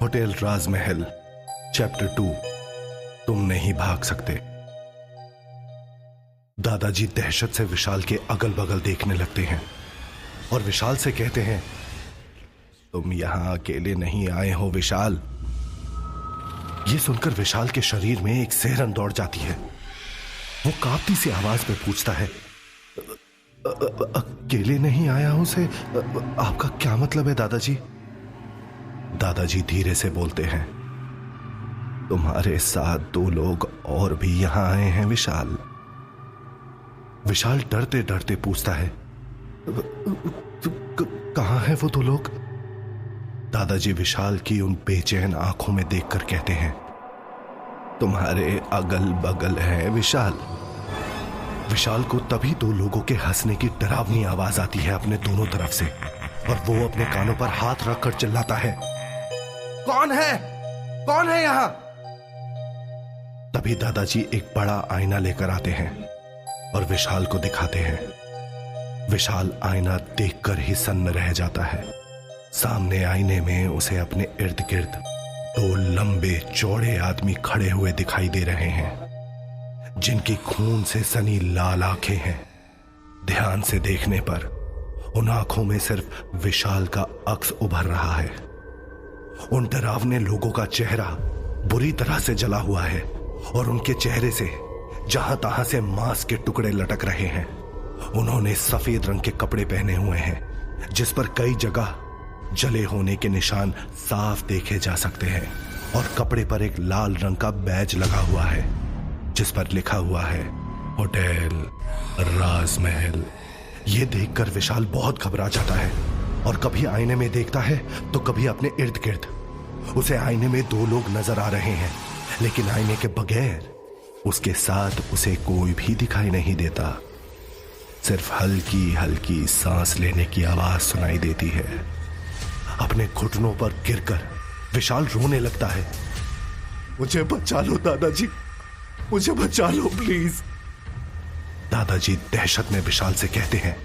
Hotel राजमहल chapter 2। तुम नहीं भाग सकते। दादाजी दहशत से विशाल के अगल बगल देखने लगते हैं और विशाल से कहते हैं, तुम यहां अकेले नहीं आए हो विशाल। यह सुनकर विशाल के शरीर में एक सिहरन दौड़ जाती है। वो कांपती सी आवाज में पूछता है, अकेले नहीं आया हूं से आपका क्या मतलब है दादाजी? दादाजी धीरे से बोलते हैं, तुम्हारे साथ 2 लोग और भी यहां आए हैं विशाल। विशाल डरते डरते पूछता है, कहां है वो 2 लोग? दादाजी विशाल की उन बेचैन आंखों में देखकर कहते हैं, तुम्हारे अगल बगल है विशाल। विशाल को तभी 2 लोगों के हंसने की डरावनी आवाज आती है अपने दोनों तरफ से और वो अपने कानों पर हाथ रखकर चिल्लाता है, कौन है? कौन है यहां? तभी दादाजी एक बड़ा आईना लेकर आते हैं और विशाल को दिखाते हैं। विशाल आईना देखकर ही सन्न रह जाता है। सामने आईने में उसे अपने इर्द गिर्द 2 लंबे चौड़े आदमी खड़े हुए दिखाई दे रहे हैं, जिनकी खून से सनी लाल आंखें हैं। ध्यान से देखने पर उन आंखों में सिर्फ विशाल का अक्स उभर रहा है। उन डरावने लोगों का चेहरा बुरी तरह से जला हुआ है और उनके चेहरे से जहां तहां से मांस के टुकड़े लटक रहे हैं। उन्होंने सफेद रंग के कपड़े पहने हुए हैं जिस पर कई जगह जले होने के निशान साफ देखे जा सकते हैं और कपड़े पर एक लाल रंग का बैज लगा हुआ है जिस पर लिखा हुआ है होटल राजमहल। यह देखकर विशाल बहुत घबरा जाता है और कभी आईने में देखता है तो कभी अपने इर्द गिर्द। उसे आईने में 2 लोग नजर आ रहे हैं, लेकिन आईने के बगैर उसके साथ उसे कोई भी दिखाई नहीं देता। सिर्फ हल्की हल्की सांस लेने की आवाज सुनाई देती है। अपने घुटनों पर गिरकर विशाल रोने लगता है, मुझे बचा लो दादाजी, मुझे बचा लो प्लीज। दादाजी दहशत में विशाल से कहते हैं,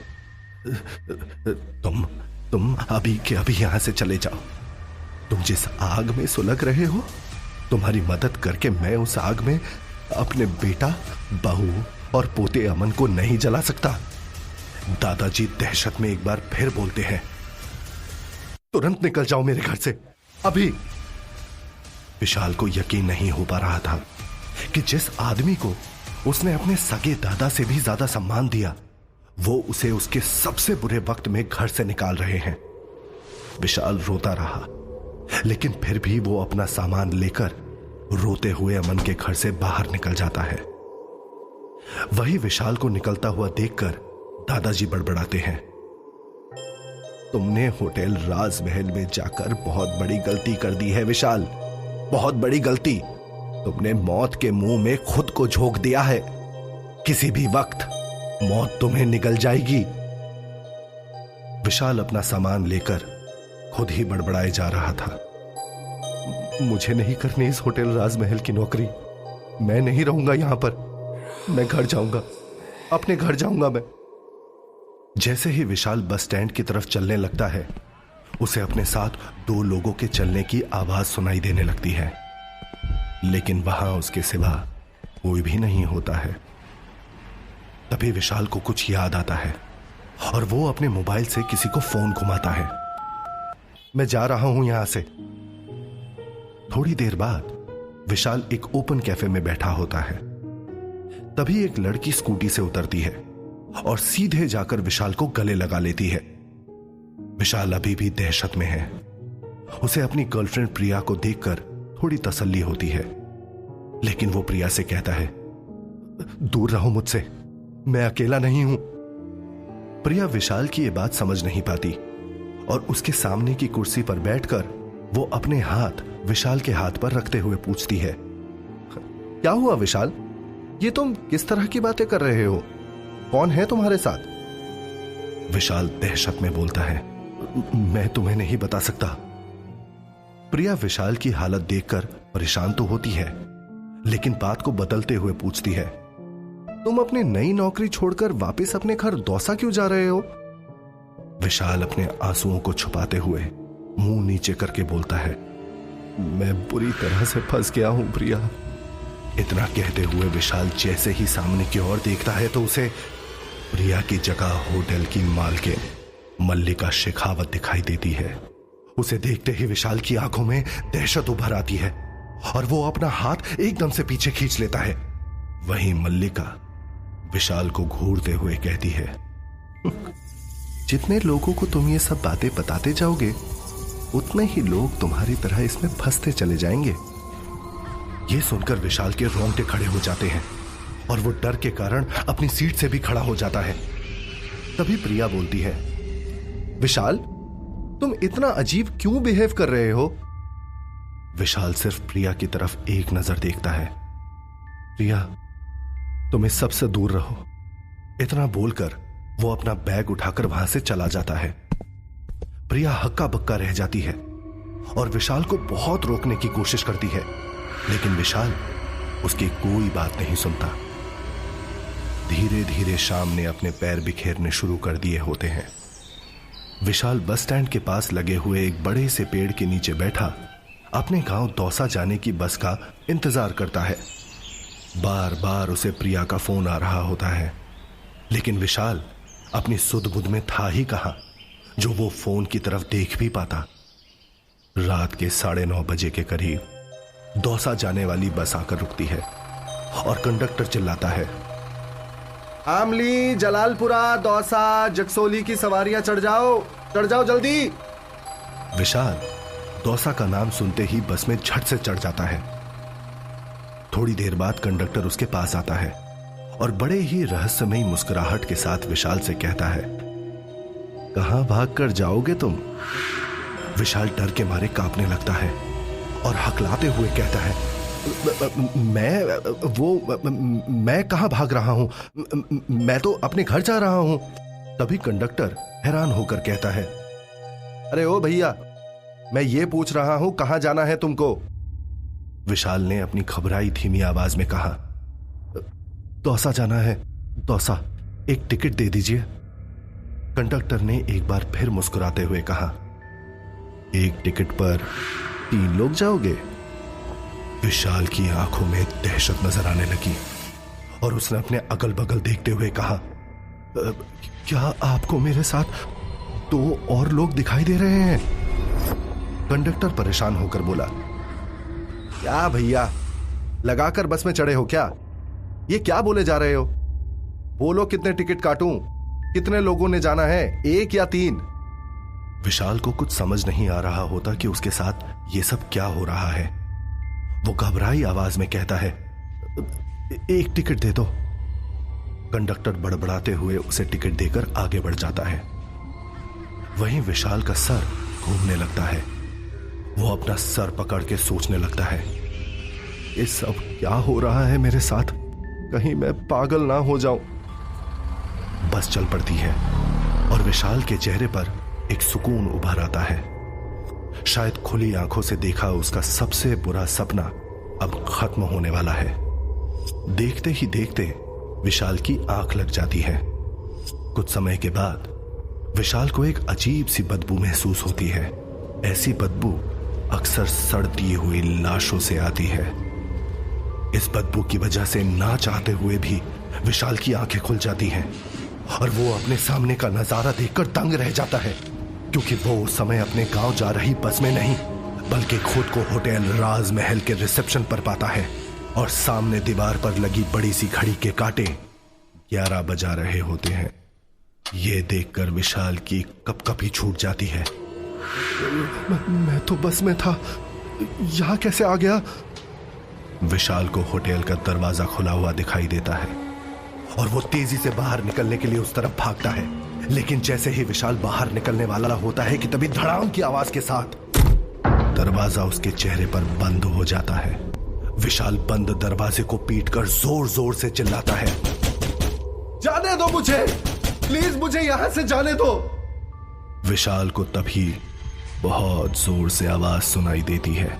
तुम अभी के अभी यहां से चले जाओ। तुम जिस आग में सुलग रहे हो, तुम्हारी मदद करके मैं उस आग में अपने बेटा, बहू और पोते अमन को नहीं जला सकता। दादाजी दहशत में एक बार फिर बोलते हैं, तुरंत निकल जाओ मेरे घर से अभी। विशाल को यकीन नहीं हो पा रहा था कि जिस आदमी को उसने अपने सगे दादा से भी ज्यादा सम्मान दिया, वो उसे उसके सबसे बुरे वक्त में घर से निकाल रहे हैं। विशाल रोता रहा, लेकिन फिर भी वो अपना सामान लेकर रोते हुए अमन के घर से बाहर निकल जाता है। वही विशाल को निकलता हुआ देखकर दादाजी बड़बड़ाते हैं, तुमने होटल राजमहल में जाकर बहुत बड़ी गलती कर दी है विशाल, बहुत बड़ी गलती। तुमने मौत के मुंह में खुद को झोंक दिया है। किसी भी वक्त मौत तुम्हें निगल जाएगी। विशाल अपना सामान लेकर खुद ही बड़बड़ाए जा रहा था, मुझे नहीं करनी इस होटल राजमहल की नौकरी। मैं नहीं रहूंगा यहां पर, मैं घर जाऊंगा, अपने घर जाऊंगा मैं। जैसे ही विशाल बस स्टैंड की तरफ चलने लगता है, उसे अपने साथ 2 लोगों के चलने की आवाज सुनाई देने लगती है, लेकिन वहां उसके सिवा कोई भी नहीं होता है। तभी विशाल को कुछ याद आता है और वो अपने मोबाइल से किसी को फोन घुमाता है, मैं जा रहा हूं यहां से। थोड़ी देर बाद विशाल एक ओपन कैफे में बैठा होता है। तभी एक लड़की स्कूटी से उतरती है और सीधे जाकर विशाल को गले लगा लेती है। विशाल अभी भी दहशत में है। उसे अपनी गर्लफ्रेंड प्रिया को देखकर थोड़ी तसल्ली होती है, लेकिन वो प्रिया से कहता है, दूर रहो मुझसे, मैं अकेला नहीं हूं। प्रिया विशाल की यह बात समझ नहीं पाती और उसके सामने की कुर्सी पर बैठकर वो अपने हाथ विशाल के हाथ पर रखते हुए पूछती है, क्या हुआ विशाल, ये तुम किस तरह की बातें कर रहे हो? कौन है तुम्हारे साथ? विशाल दहशत में बोलता है, मैं तुम्हें नहीं बता सकता। प्रिया विशाल की हालत देखकर परेशान तो होती है, लेकिन बात को बदलते हुए पूछती है, तुम अपनी नई नौकरी छोड़कर वापस अपने घर दौसा क्यों जा रहे हो? विशाल अपने आंसुओं को छुपाते हुए मुंह नीचे करके बोलता है, मैं बुरी तरह से फंस गया हूं प्रिया। इतना कहते हुए विशाल जैसे ही सामने की ओर देखता है तो उसे प्रिया की जगह होटल की मालकिन मल्लिका शेखावत दिखाई देती है। उसे देखते ही विशाल की आंखों में दहशत उभर आती है और वो अपना हाथ एकदम से पीछे खींच लेता है। वहीं मल्लिका विशाल को घूरते हुए कहती है, जितने लोगों को तुम ये सब बातें बताते जाओगे उतने ही लोग तुम्हारी तरह इसमें फंसते चले जाएंगे। ये सुनकर विशाल के रोंगटे खड़े हो जाते हैं और वो डर के कारण अपनी सीट से भी खड़ा हो जाता है। तभी प्रिया बोलती है, विशाल तुम इतना अजीब क्यों बिहेव कर रहे हो? विशाल सिर्फ प्रिया की तरफ एक नजर देखता है। प्रिया तुम इस सब से दूर रहो। इतना बोलकर वो अपना बैग उठाकर वहां से चला जाता है। प्रिया हक्का बक्का रह जाती है और विशाल को बहुत रोकने की कोशिश करती है, लेकिन विशाल उसकी कोई बात नहीं सुनता। धीरे धीरे शाम ने अपने पैर बिखेरने शुरू कर दिए होते हैं। विशाल बस स्टैंड के पास लगे हुए एक बड़े से पेड़ के नीचे बैठा अपने गांव दौसा जाने की बस का इंतजार करता है। बार बार उसे प्रिया का फोन आ रहा होता है, लेकिन विशाल अपनी सुध-बुध में था ही कहां जो वो फोन की तरफ देख भी पाता। रात के 9:30 बजे के करीब दौसा जाने वाली बस आकर रुकती है और कंडक्टर चिल्लाता है, आमली, जलालपुरा, दौसा, जगसोली की सवारियां चढ़ जाओ जल्दी। विशाल दौसा का नाम सुनते ही बस में झट से चढ़ जाता है। थोड़ी देर बाद कंडक्टर उसके पास आता है और बड़े ही रहस्यमयी मुस्कुराहट के साथ विशाल से कहता है, कहां भाग कर जाओगे तुम? विशाल डर के मारे कांपने लगता है और हकलाते हुए कहता है, मैं कहां भाग रहा हूं? मैं तो अपने घर जा रहा हूं। तभी कंडक्टर हैरान होकर कहता है, अरे ओ भैया, मैं ये पूछ रहा हूं कहां जाना है तुमको? विशाल ने अपनी घबराई धीमी आवाज में कहा, दौसा जाना है, दौसा, एक टिकट दे दीजिए। कंडक्टर ने एक बार फिर मुस्कुराते हुए कहा, एक टिकट पर 3 लोग जाओगे? विशाल की आंखों में दहशत नजर आने लगी और उसने अपने अगल बगल देखते हुए कहा, क्या आपको मेरे साथ 2 और लोग दिखाई दे रहे हैं? कंडक्टर परेशान होकर बोला, क्या भैया, लगाकर बस में चढ़े हो क्या? ये क्या बोले जा रहे हो? बोलो कितने टिकट काटूं? कितने लोगों ने जाना है, 1 या 3? विशाल को कुछ समझ नहीं आ रहा होता कि उसके साथ ये सब क्या हो रहा है। वो घबराई आवाज में कहता है, 1 टिकट दे दो। कंडक्टर बड़बड़ाते हुए उसे टिकट देकर आगे बढ़ जाता है। वहीं विशाल का सर घूमने लगता है। वो अपना सर पकड़ के सोचने लगता है, ये सब क्या हो रहा है मेरे साथ? कहीं मैं पागल ना हो जाऊं। बस चल पड़ती है और विशाल के चेहरे पर एक सुकून उभर आता है। शायद खुली आंखों से देखा उसका सबसे बुरा सपना अब खत्म होने वाला है। देखते ही देखते विशाल की आंख लग जाती है। कुछ समय के बाद विशाल को एक अजीब सी बदबू महसूस होती है। ऐसी बदबू अक्सर सड़ती हुई लाशों से आती है। इस बदबू की वजह से ना चाहते हुए भी विशाल की आंखें खुल जाती हैं और वो अपने सामने का नजारा देखकर दंग रह जाता है, क्योंकि वो उस समय अपने गांव जा रही बस में नहीं बल्कि खुद को होटल राजमहल के रिसेप्शन पर पाता है और सामने दीवार पर लगी बड़ी सी घड़ी के कांटे 11 बजा रहे होते हैं। ये देखकर विशाल की कपकपी छूट जाती है। मैं तो बस में था, यहां कैसे आ गया? विशाल को होटल का दरवाजा खुला हुआ दिखाई देता है और वो तेजी से बाहर निकलने के लिए उस तरफ भागता है, लेकिन जैसे ही विशाल बाहर निकलने वाला होता है कि तभी धड़ाम की आवाज के साथ दरवाजा उसके चेहरे पर बंद हो जाता है। विशाल बंद दरवाजे को पीटकर जोर जोर से चिल्लाता है, जाने दो मुझे, प्लीज मुझे यहां से जाने दो। विशाल को तभी बहुत जोर से आवाज सुनाई देती है।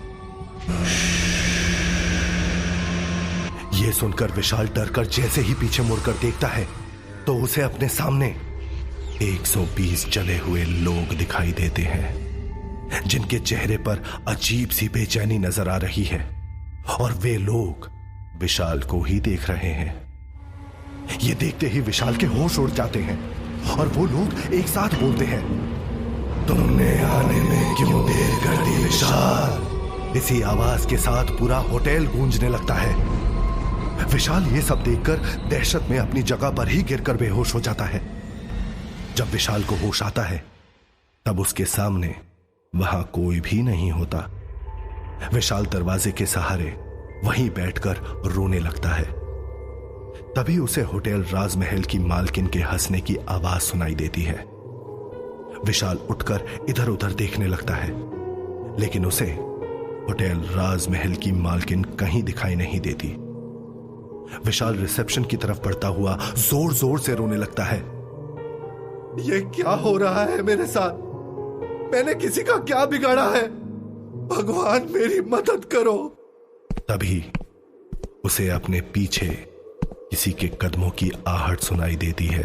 यह सुनकर विशाल डरकर जैसे ही पीछे मुड़कर देखता है तो उसे अपने सामने 120 जले हुए लोग दिखाई देते हैं। जिनके चेहरे पर अजीब सी बेचैनी नजर आ रही है, और वे लोग विशाल को ही देख रहे हैं। ये देखते ही विशाल के होश उड़ जाते हैं और वो लोग एक साथ बोलते हैं, तुमने आने में क्यों देर कर दी विशाल? इसी आवाज के साथ पूरा होटल गूंजने लगता है। विशाल ये सब देखकर दहशत में अपनी जगह पर ही गिरकर बेहोश हो जाता है। जब विशाल को होश आता है तब उसके सामने वहां कोई भी नहीं होता। विशाल दरवाजे के सहारे वहीं बैठकर रोने लगता है। तभी उसे होटल राजमहल की मालकिन के हंसने की आवाज सुनाई देती है। विशाल उठकर इधर उधर देखने लगता है, लेकिन उसे होटल राजमहल की मालकिन कहीं दिखाई नहीं देती। विशाल रिसेप्शन की तरफ बढ़ता हुआ जोर जोर से रोने लगता है। ये क्या हो रहा है मेरे साथ? मैंने किसी का क्या बिगाड़ा है? भगवान मेरी मदद करो। तभी उसे अपने पीछे किसी के कदमों की आहट सुनाई देती है।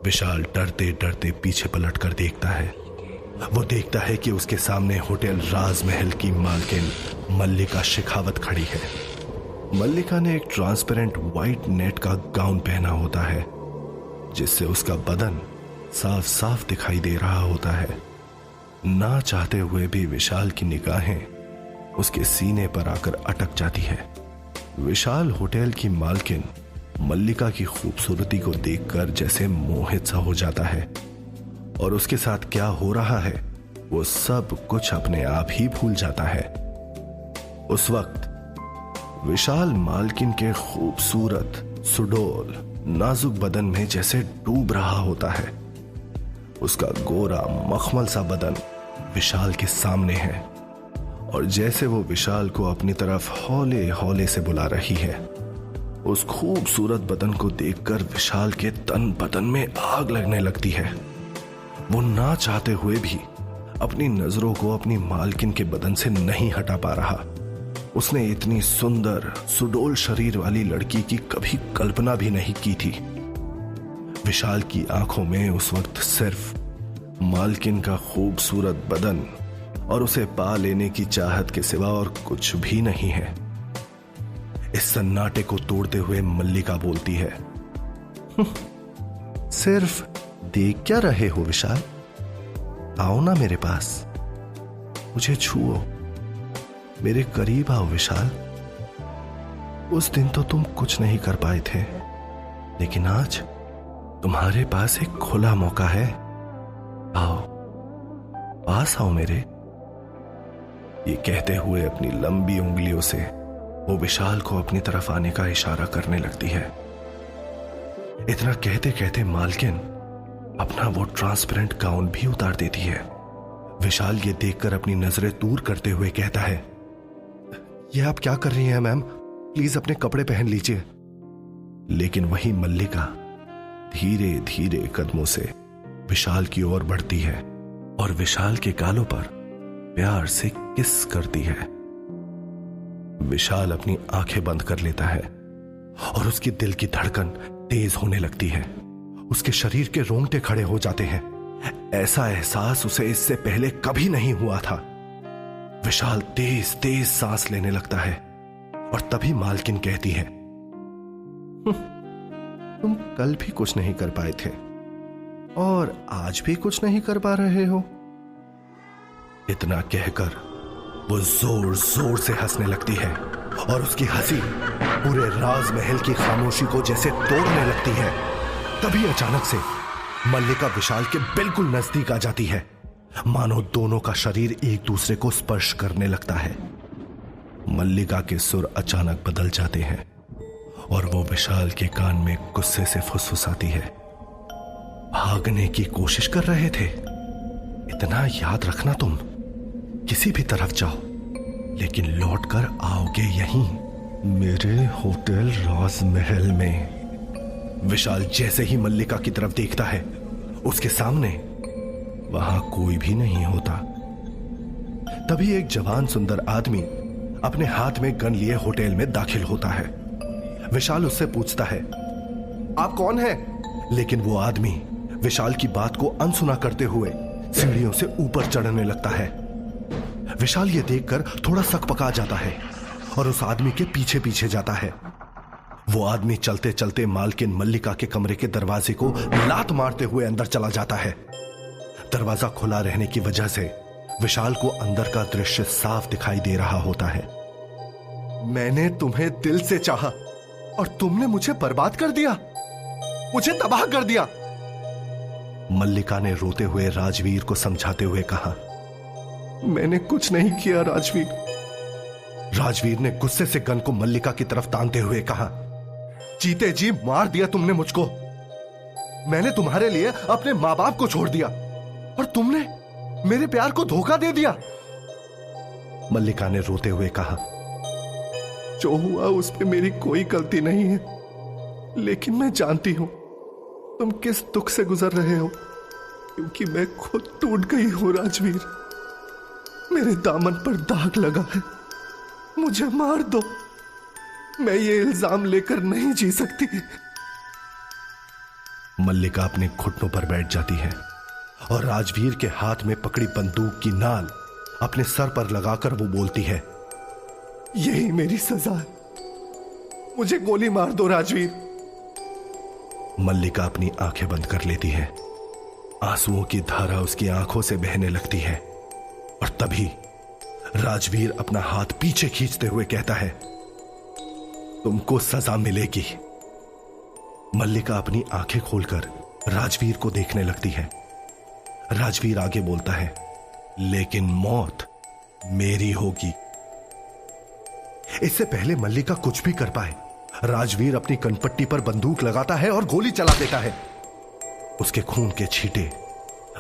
विशाल डरते डरते पीछे पलटकर देखता है। वो देखता है कि उसके सामने होटल राजमहल की मालकिन मल्लिका शेखावत खड़ी है। मल्लिका ने एक ट्रांसपेरेंट व्हाइट नेट का गाउन पहना होता है, जिससे उसका बदन साफ साफ दिखाई दे रहा होता है। ना चाहते हुए भी विशाल की निगाहें उसके सीने पर आकर अटक जाती है। विशाल होटल की मालकिन मल्लिका की खूबसूरती को देखकर जैसे मोहित सा हो जाता है, और उसके साथ क्या हो रहा है वो सब कुछ अपने आप ही भूल जाता है। उस वक्त विशाल मालकिन के खूबसूरत सुडोल नाजुक बदन में जैसे डूब रहा होता है। उसका गोरा मखमल सा बदन विशाल के सामने है, और जैसे वो विशाल को अपनी तरफ हौले हौले से बुला रही है। उस खूबसूरत बदन को देखकर विशाल के तन बदन में आग लगने लगती है। वो ना चाहते हुए भी अपनी नजरों को अपनी मालकिन के बदन से नहीं हटा पा रहा। उसने इतनी सुंदर सुडोल शरीर वाली लड़की की कभी कल्पना भी नहीं की थी। विशाल की आंखों में उस वक्त सिर्फ मालकिन का खूबसूरत बदन और उसे पा लेने की चाहत के सिवा और कुछ भी नहीं है। इस सन्नाटे को तोड़ते हुए मल्लिका बोलती है, सिर्फ देख क्या रहे हो विशाल? आओ ना मेरे पास, मुझे छुओ, मेरे करीब आओ विशाल। उस दिन तो तुम कुछ नहीं कर पाए थे, लेकिन आज तुम्हारे पास एक खुला मौका है। आओ, पास आओ मेरे। ये कहते हुए अपनी लंबी उंगलियों से वो विशाल को अपनी तरफ आने का इशारा करने लगती है। इतना कहते कहते मालकिन अपना वो ट्रांसपेरेंट गाउन भी उतार देती है। विशाल ये देखकर अपनी नजरें दूर करते हुए कहता है, ये आप क्या कर रही हैं मैम? प्लीज अपने कपड़े पहन लीजिए। लेकिन वही मल्लिका धीरे धीरे कदमों से विशाल की ओर बढ़ती है और विशाल के गालों पर प्यार से किस करती है। विशाल अपनी आंखें बंद कर लेता है और उसकी दिल की धड़कन तेज होने लगती है। उसके शरीर के रोंगटे खड़े हो जाते हैं। ऐसा एहसास उसे इससे पहले कभी नहीं हुआ था। विशाल तेज तेज सांस लेने लगता है और तभी मालकिन कहती है, तुम कल भी कुछ नहीं कर पाए थे और आज भी कुछ नहीं कर पा रहे हो। इतना कहकर वो जोर जोर से हंसने लगती है और उसकी हंसी पूरे राजमहल की खामोशी को जैसे तोड़ने लगती है। तभी अचानक से मल्लिका विशाल के बिल्कुल नजदीक आ जाती है, मानो दोनों का शरीर एक दूसरे को स्पर्श करने लगता है। मल्लिका के सुर अचानक बदल जाते हैं और वो विशाल के कान में गुस्से से फुसफुसाती है, भागने की कोशिश कर रहे थे? इतना याद रखना, तुम किसी भी तरफ जाओ लेकिन लौट कर आओगे यहीं मेरे होटल राजमहल में। विशाल जैसे ही मल्लिका की तरफ देखता है, उसके सामने वहां कोई भी नहीं होता। तभी एक जवान सुंदर आदमी अपने हाथ में गन लिए होटल में दाखिल होता है। विशाल उससे पूछता है, आप कौन हैं? लेकिन वो आदमी विशाल की बात को अनसुना करते हुए सीढ़ियों से ऊपर चढ़ने लगता है। विशाल ये देखकर थोड़ा सकपका जाता है और उस आदमी के पीछे पीछे जाता है। वो आदमी चलते चलते मालकिन मल्लिका के कमरे के दरवाजे को लात मारते हुए अंदर चला जाता है। दरवाजा खुला रहने की वजह से विशाल को अंदर का दृश्य साफ दिखाई दे रहा होता है। मैंने तुम्हें दिल से चाहा और तुमने मुझे बर्बाद कर दिया, मुझे तबाह कर दिया। मल्लिका ने रोते हुए राजवीर को समझाते हुए कहा, मैंने कुछ नहीं किया राजवीर। राजवीर ने गुस्से से गन को मल्लिका की तरफ तानते हुए कहा, जीते जी मार दिया तुमने मुझको। मैंने तुम्हारे लिए अपने मां बाप को छोड़ दिया और तुमने मेरे प्यार को धोखा दे दिया। मल्लिका ने रोते हुए कहा, जो हुआ उस पे मेरी कोई गलती नहीं है, लेकिन मैं जानती हूं तुम किस दुख से गुजर रहे हो, क्योंकि मैं खुद टूट गई हूं राजवीर। मेरे दामन पर दाग लगा है, मुझे मार दो, मैं ये इल्जाम लेकर नहीं जी सकती। मल्लिका अपने घुटनों पर बैठ जाती है और राजवीर के हाथ में पकड़ी बंदूक की नाल अपने सर पर लगाकर वो बोलती है, यही मेरी सजा है, मुझे गोली मार दो राजवीर। मल्लिका अपनी आंखें बंद कर लेती है। आंसुओं की धारा उसकी आंखों से बहने लगती है और तभी राजवीर अपना हाथ पीछे खींचते हुए कहता है, तुमको सजा मिलेगी। मल्लिका अपनी आंखें खोलकर राजवीर को देखने लगती है। राजवीर आगे बोलता है, लेकिन मौत मेरी होगी। इससे पहले मल्लिका कुछ भी कर पाए, राजवीर अपनी कनपट्टी पर बंदूक लगाता है और गोली चला देता है। उसके खून के छींटे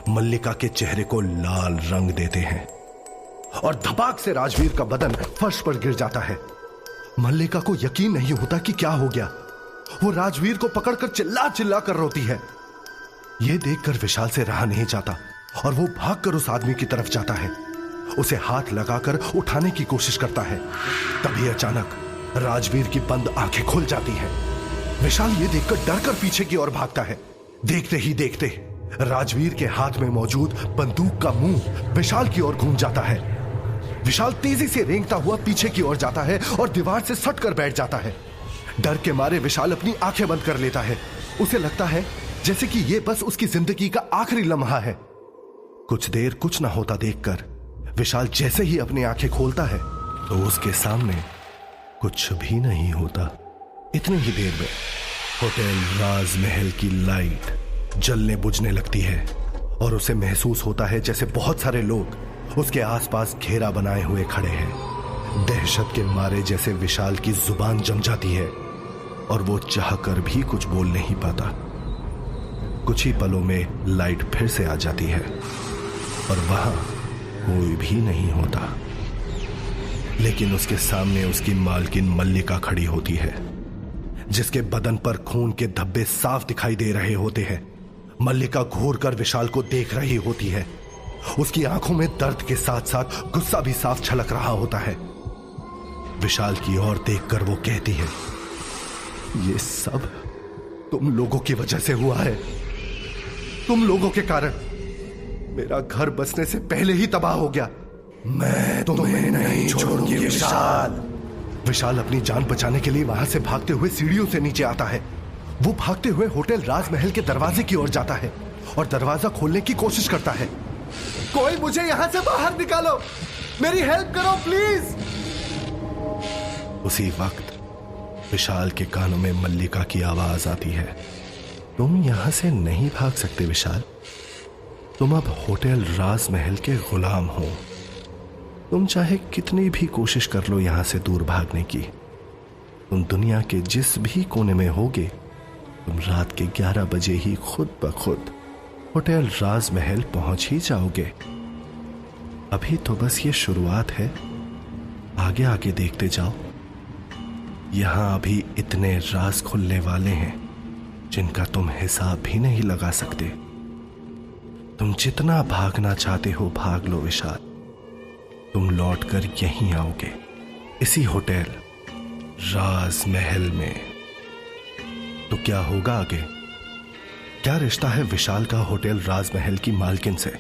मल्लिका के चेहरे को लाल रंग देते हैं और धपाक से राजवीर का बदन फर्श पर गिर जाता है। मल्लिका को यकीन नहीं होता कि क्या हो गया। वो राजवीर को पकड़कर चिल्ला चिल्ला कर रोती है। यह देखकर विशाल से रहा नहीं जाता और वो भागकर उस आदमी की तरफ जाता है, उसे हाथ लगाकर उठाने की कोशिश करता है। तभी अचानक राजवीर की बंद आंखें खुल जाती हैं। विशाल ये देखकर डरकर पीछे की ओर भागता है। देखते ही देखते राजवीर के हाथ में मौजूद बंदूक का मुंह विशाल की ओर घूम जाता है। विशाल तेजी से रेंगता हुआ पीछे की ओर जाता है और दीवार से सट कर बैठ जाता है। डर के मारे विशाल अपनी आंखें बंद कर लेता है। उसे लगता है जैसे कि यह बस उसकी जिंदगी का आखिरी लम्हा है। कुछ देर कुछ ना होता देखकर विशाल जैसे ही अपनी आंखें खोलता है तो उसके सामने कुछ भी नहीं होता। इतनी ही देर में होटल राजमहल की लाइट जलने बुझने लगती है और उसे महसूस होता है जैसे बहुत सारे लोग उसके आसपास घेरा बनाए हुए खड़े हैं। दहशत के मारे जैसे विशाल की जुबान जम जाती है और वो चाहकर भी कुछ बोल नहीं पाता। कुछ ही पलों में लाइट फिर से आ जाती है और वहां कोई भी नहीं होता, लेकिन उसके सामने उसकी मालकिन मल्लिका खड़ी होती है, जिसके बदन पर खून के धब्बे साफ दिखाई दे रहे होते हैं। मल्लिका घूर कर विशाल को देख रही होती है। उसकी आंखों में दर्द के साथ साथ गुस्सा भी साफ छलक रहा होता है। विशाल की ओर देखकर वो कहती है, ये सब तुम लोगों की वजह से हुआ है। तुम लोगों के कारण मेरा घर बसने से पहले ही तबाह हो गया। मैं तुम्हें नहीं छोड़ूंगी विशाल। विशाल अपनी जान बचाने के लिए वहां से भागते हुए सीढ़ियों से नीचे आता है। वो भागते हुए होटल राजमहल के दरवाजे की ओर जाता है और दरवाजा खोलने की कोशिश करता है। कोई मुझे यहां से बाहर निकालो, मेरी हेल्प करो प्लीज। उसी वक्त विशाल के कानों में मल्लिका की आवाज आती है, तुम यहां से नहीं भाग सकते विशाल, तुम अब होटल राजमहल के गुलाम हो। तुम चाहे कितनी भी कोशिश कर लो यहां से दूर भागने की, तुम दुनिया के जिस भी कोने में होगे, तुम रात के 11 बजे ही खुद ब खुद होटल राजमहल पहुंच ही जाओगे। अभी तो बस ये शुरुआत है, आगे आगे देखते जाओ। यहां अभी इतने राज खुलने वाले हैं जिनका तुम हिसाब भी नहीं लगा सकते। तुम जितना भागना चाहते हो भाग लो विशाल, तुम लौटकर यहीं आओगे, इसी होटल राजमहल में। तो क्या होगा आगे? क्या रिश्ता है विशाल का होटल राजमहल की मालकिन से?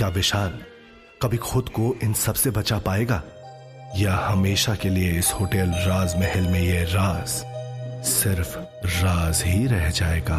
क्या विशाल कभी खुद को इन सब से बचा पाएगा, या हमेशा के लिए इस होटल राज महल में यह राज सिर्फ राज ही रह जाएगा?